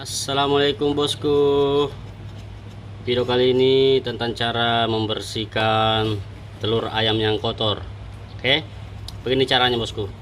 Assalamualaikum bosku. Video kali ini tentang cara membersihkan telur ayam yang kotor. Oke, begini caranya bosku.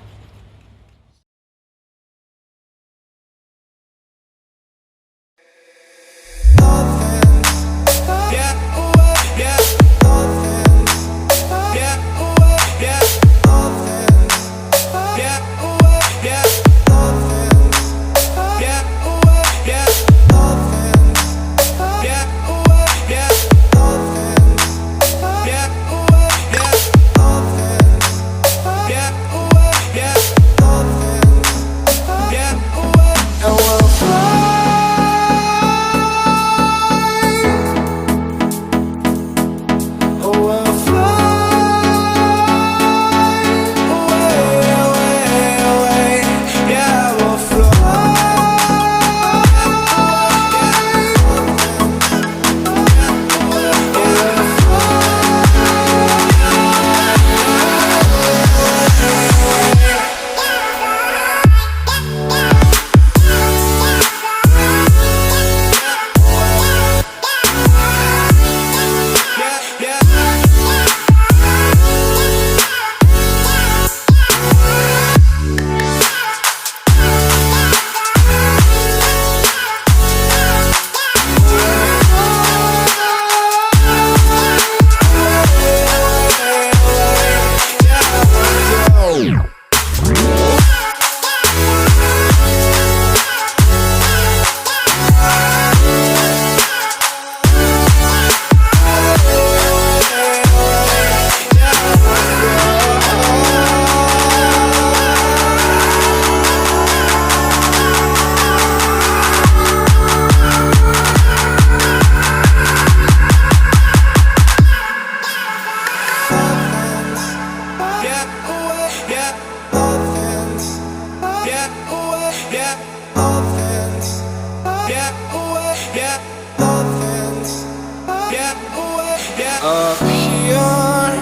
Up here,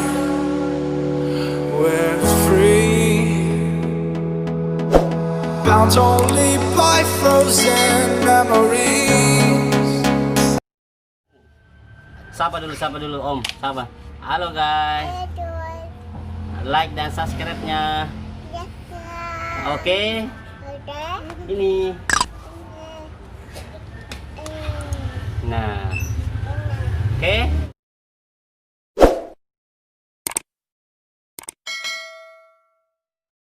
we're free, bound only by frozen memories. Sapa dulu Om, sapa. Halo guys. Like dan subscribe-nya. Oke. Ini. Nah.